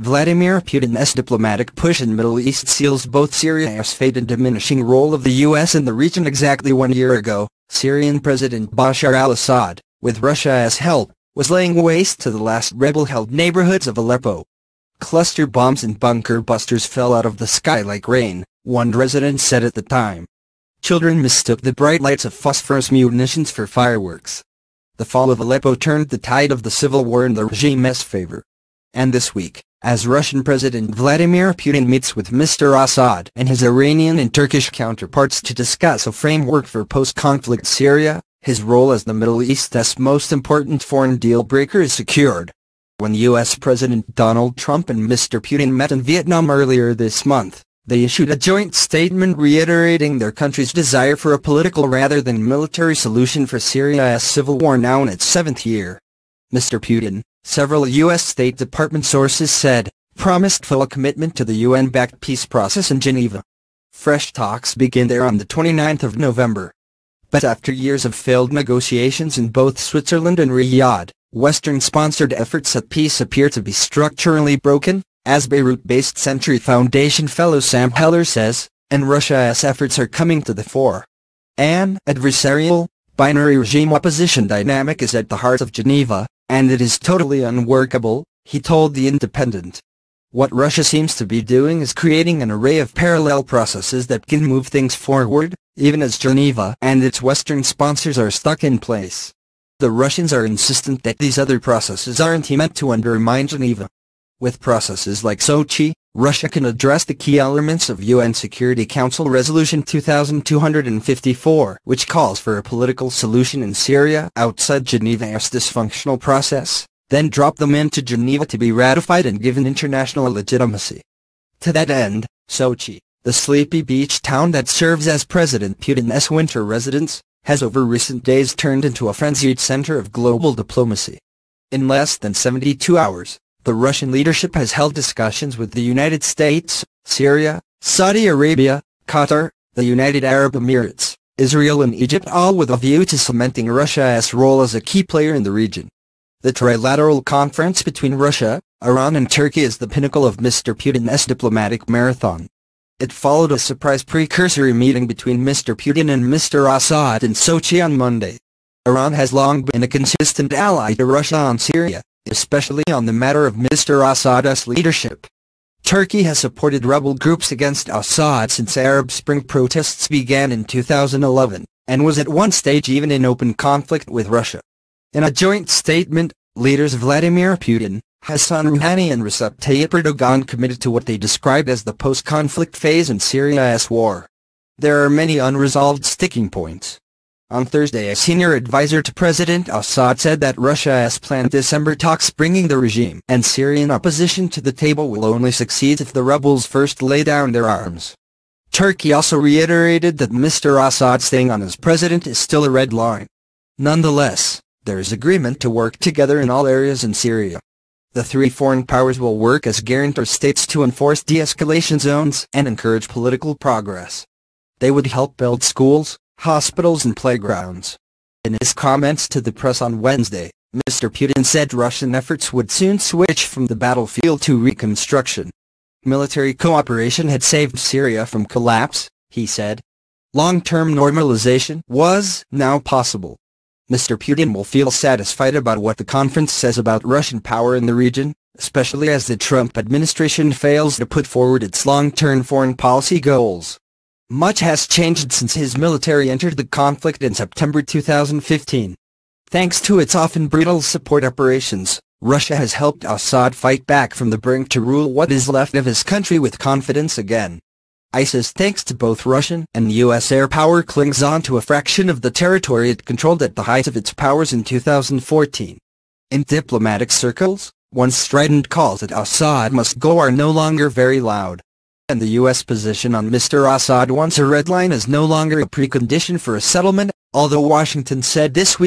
Vladimir Putin's diplomatic push in Middle East seals both Syria's fate and diminishing role of the U.S. in the region. Exactly 1 year ago, Syrian President Bashar al-Assad, with Russia's help, was laying waste to the last rebel-held neighborhoods of Aleppo. Cluster bombs and bunker busters fell out of the sky like rain, one resident said at the time. Children mistook the bright lights of phosphorus munitions for fireworks. The fall of Aleppo turned the tide of the civil war in the regime's favor. And this week, as Russian President Vladimir Putin meets with Mr. Assad and his Iranian and Turkish counterparts to discuss a framework for post-conflict Syria, his role as the Middle East's most important foreign deal-breaker is secured. When U.S. President Donald Trump and Mr. Putin met in Vietnam earlier this month, they issued a joint statement reiterating their country's desire for a political rather than military solution for Syria's civil war now in its 7th year. Mr. Putin, several U.S. State Department sources said, promised full commitment to the UN-backed peace process in Geneva. Fresh talks begin there on the 29th of November. But after years of failed negotiations in both Switzerland and Riyadh, Western-sponsored efforts at peace appear to be structurally broken, as Beirut-based Century Foundation fellow Sam Heller says, and Russia's efforts are coming to the fore. An adversarial, binary regime opposition dynamic is at the heart of Geneva, and it is totally unworkable, he told The Independent. What Russia seems to be doing is creating an array of parallel processes that can move things forward, even as Geneva and its Western sponsors are stuck in place. The Russians are insistent that these other processes aren't meant to undermine Geneva. With processes like Sochi, Russia can address the key elements of UN Security Council Resolution 2254, which calls for a political solution in Syria outside Geneva's dysfunctional process, then drop them into Geneva to be ratified and given international legitimacy. To that end, Sochi, the sleepy beach town that serves as President Putin's winter residence, has over recent days turned into a frenzied center of global diplomacy. In less than 72 hours, the Russian leadership has held discussions with the United States, Syria, Saudi Arabia, Qatar, the United Arab Emirates, Israel and Egypt, all with a view to cementing Russia's role as a key player in the region. The trilateral conference between Russia, Iran and Turkey is the pinnacle of Mr. Putin's diplomatic marathon. It followed a surprise precursory meeting between Mr. Putin and Mr. Assad in Sochi on Monday. Iran has long been a consistent ally to Russia on Syria, especially on the matter of Mr. Assad's leadership. Turkey has supported rebel groups against Assad since Arab Spring protests began in 2011, and was at one stage even in open conflict with Russia. In a joint statement, leaders Vladimir Putin, Hassan Rouhani and Recep Tayyip Erdogan committed to what they described as the post-conflict phase in Syria's war. There are many unresolved sticking points. On Thursday, a senior advisor to President Assad said that Russia's planned December talks bringing the regime and Syrian opposition to the table will only succeed if the rebels first lay down their arms. Turkey also reiterated that Mr. Assad staying on as president is still a red line. Nonetheless, there is agreement to work together in all areas in Syria. The three foreign powers will work as guarantor states to enforce de-escalation zones and encourage political progress. They would help build schools, hospitals and playgrounds. In his comments to the press on Wednesday, Mr. Putin said Russian efforts would soon switch from the battlefield to reconstruction. Military cooperation had saved Syria from collapse, he said. Long-term normalization was now possible. Mr. Putin will feel satisfied about what the conference says about Russian power in the region, especially as the Trump administration fails to put forward its long-term foreign policy goals. Much has changed since his military entered the conflict in September 2015. Thanks to its often brutal support operations, Russia has helped Assad fight back from the brink to rule what is left of his country with confidence again. ISIS, thanks to both Russian and U.S. air power, clings on to a fraction of the territory it controlled at the height of its powers in 2014. In diplomatic circles, once strident calls that Assad must go are no longer very loud. And the U.S. position on Mr. Assad once a red line is no longer a precondition for a settlement, although Washington said this week